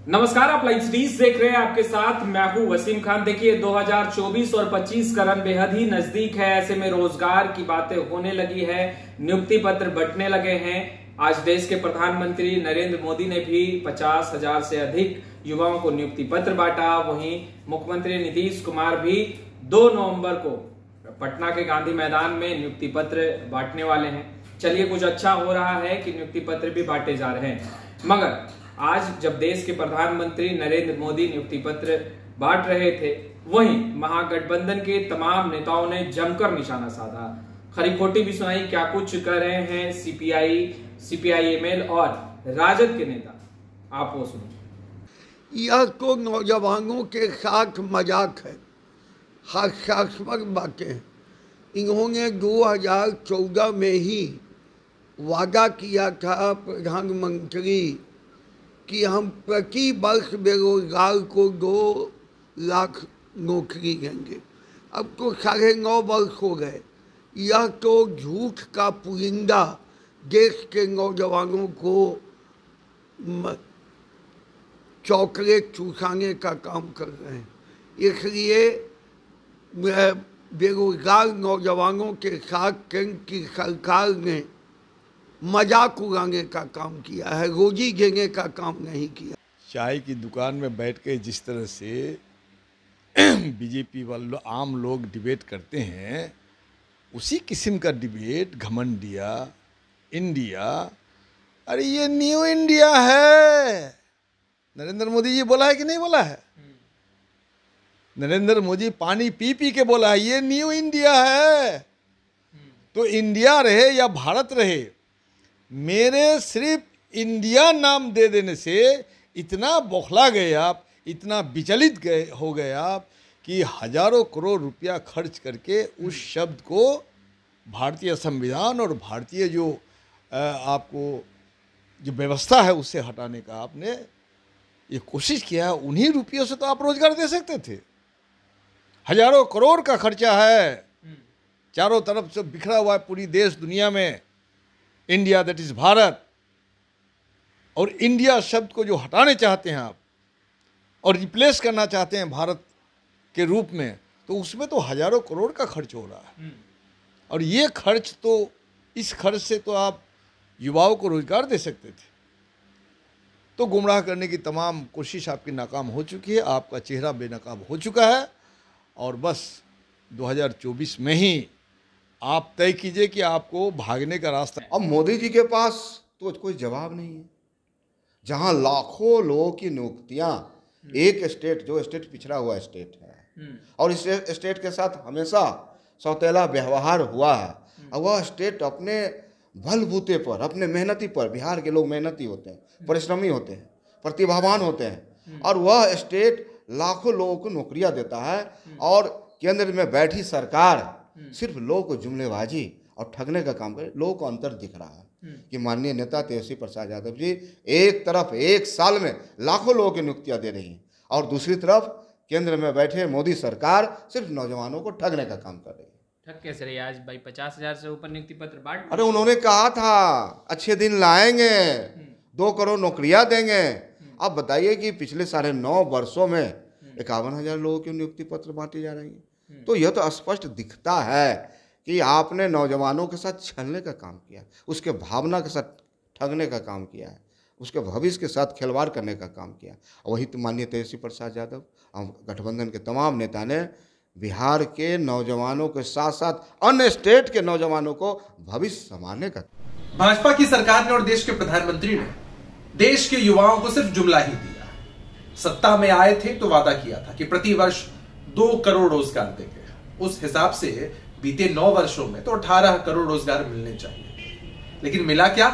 नमस्कार, आप live series देख रहे हैं। आपके साथ मैं हूं वसीम खान। देखिए 2024 और 25 का रन बेहद ही नजदीक है। ऐसे में रोजगार की बातें होने लगी है, नियुक्ति पत्र बंटने लगे हैं। आज देश के प्रधानमंत्री नरेंद्र मोदी ने भी 50,000 से अधिक युवाओं को नियुक्ति पत्र बांटा। वहीं मुख्यमंत्री नीतीश कुमार भी 2 नवंबर को पटना के गांधी मैदान में नियुक्ति पत्र बांटने वाले हैं। चलिए, कुछ अच्छा हो रहा है कि नियुक्ति पत्र भी बांटे जा रहे हैं। मगर आज जब देश के प्रधानमंत्री नरेंद्र मोदी नियुक्ति पत्र बांट रहे थे, वहीं महागठबंधन के तमाम नेताओं ने जमकर निशाना साधा। खरी खोटी भी सुनाई। क्या कुछ कर रहे हैं सीपीआई-एमएल और राजद के नेता, आप वो सुनिए। यह तो नौजवानों के साथ मजाक है, हास्यास्पद बातें हैं। इन्होंने 2014 में ही वादा किया था प्रधानमंत्री कि हम प्रति वर्ष बेरोजगार को 2 लाख नौकरी देंगे। अब तो 9.5 वर्ष हो गए। यह तो झूठ का पुलिंदा देश के नौजवानों को चॉकलेट चूसाने का काम कर रहे हैं। इसलिए बेरोजगार नौजवानों के साथ केंद्र की सरकार ने मजाक उड़ाने का काम किया है, रोजी देने का काम नहीं किया। चाय की दुकान में बैठ के जिस तरह से बीजेपी वाले आम लोग डिबेट करते हैं, उसी किस्म का डिबेट घमंडिया इंडिया, अरे ये न्यू इंडिया है। नरेंद्र मोदी जी बोला है कि नहीं बोला है? नरेंद्र मोदी पानी पी पी के बोला है ये न्यू इंडिया है। तो इंडिया रहे या भारत रहे, मेरे सिर्फ इंडिया नाम दे देने से इतना बौखला गए आप, इतना विचलित हो गए आप कि हजारों करोड़ रुपया खर्च करके उस शब्द को भारतीय संविधान और भारतीय जो आपको जो व्यवस्था है उससे हटाने का आपने ये कोशिश किया। उन्हीं रुपयों से तो आप रोजगार दे सकते थे। हजारों करोड़ का खर्चा है, चारों तरफ से बिखरा हुआ है पूरी देश दुनिया में। इंडिया दैट इज भारत, और इंडिया शब्द को जो हटाने चाहते हैं आप और रिप्लेस करना चाहते हैं भारत के रूप में, तो उसमें तो हजारों करोड़ का खर्च हो रहा है। और ये खर्च तो, इस खर्च से तो आप युवाओं को रोजगार दे सकते थे। तो गुमराह करने की तमाम कोशिश आपकी नाकाम हो चुकी है, आपका चेहरा बेनकाब हो चुका है। और बस 2024 में ही आप तय कीजिए कि आपको भागने का रास्ता। अब मोदी जी के पास तो कोई जवाब नहीं है। जहां लाखों लोगों की नियुक्तियां एक स्टेट, जो स्टेट पिछड़ा हुआ स्टेट है और इस स्टेट के साथ हमेशा सौतेला व्यवहार हुआ है, और वह स्टेट अपने बलबूते पर, अपने मेहनती पर, बिहार के लोग मेहनती होते हैं, परिश्रमी होते हैं, प्रतिभावान होते हैं, और वह स्टेट लाखों लोगों को नौकरियां देता है। और केंद्र में बैठी सरकार सिर्फ लोगों को जुमलेबाजी और ठगने का काम करे। लोगों को अंतर दिख रहा है कि माननीय नेता तेजस्वी प्रसाद यादव जी एक तरफ 1 साल में लाखों लोगों की नियुक्तियां दे रही हैं, और दूसरी तरफ केंद्र में बैठे मोदी सरकार सिर्फ नौजवानों को ठगने का काम कर रही है। ठग कैसे रही? आज भाई 50,000 से ऊपर नियुक्ति पत्र बांट। अरे उन्होंने कहा था अच्छे दिन लाएंगे, 2 करोड़ नौकरियां देंगे। अब बताइए कि पिछले 9.5 वर्षों में 51,000 लोगों की नियुक्ति पत्र बांटे जा रही हैं। तो यह तो स्पष्ट दिखता है कि आपने नौजवानों के साथ छलने का काम किया, उसके भावना के साथ ठगने का काम किया है, उसके भविष्य के साथ खिलवाड़ करने का काम किया। वही तो माननीय तेजस्वी प्रसाद यादव और गठबंधन के तमाम नेता ने बिहार के नौजवानों के साथ साथ अन्य स्टेट के नौजवानों को भविष्य संभालने का। भाजपा की सरकार ने और देश के प्रधानमंत्री ने देश के युवाओं को सिर्फ जुमला ही दिया। सत्ता में आए थे तो वादा किया था कि प्रति वर्ष 2 करोड़ रोजगार देंगे। उस हिसाब से बीते 9 वर्षों में तो 18 करोड़ रोजगार मिलने चाहिए, लेकिन मिला क्या?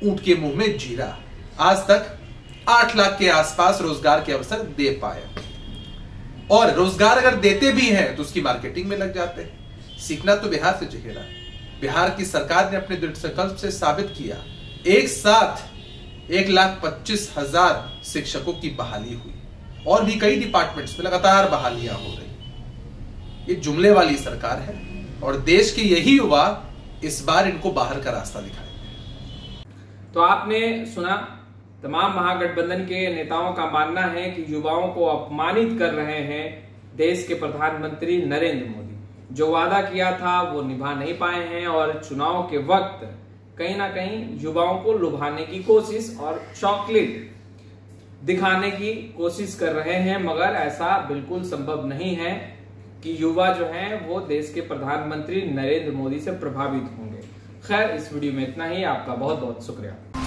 ऊंट के मुंह में जीरा। आज तक 8 लाख के आसपास रोजगार के अवसर दे पाए, और रोजगार अगर देते भी हैं तो उसकी मार्केटिंग में लग जाते हैं। सीखना तो बिहार से चाहिए। बिहार की सरकार ने अपने दृढ़ संकल्प से साबित किया, एक साथ 1,25,000 शिक्षकों की बहाली हुई, और भी कई डिपार्टमेंट्स में लगातार बहालियां हो रही। ये जुमले वाली सरकार है, और देश के यही युवा इस बार इनको बाहर का रास्ता दिखाएंगे। तो आपने सुना तमाम महागठबंधन के नेताओं का मानना है कि युवाओं को अपमानित कर रहे हैं देश के प्रधानमंत्री नरेंद्र मोदी। जो वादा किया था वो निभा नहीं पाए हैं और चुनाव के वक्त कहीं ना कहीं युवाओं को लुभाने की कोशिश और चॉकलेट दिखाने की कोशिश कर रहे हैं, मगर ऐसा बिल्कुल संभव नहीं है कि युवा जो हैं वो देश के प्रधानमंत्री नरेंद्र मोदी से प्रभावित होंगे। खैर, इस वीडियो में इतना ही। आपका बहुत बहुत शुक्रिया।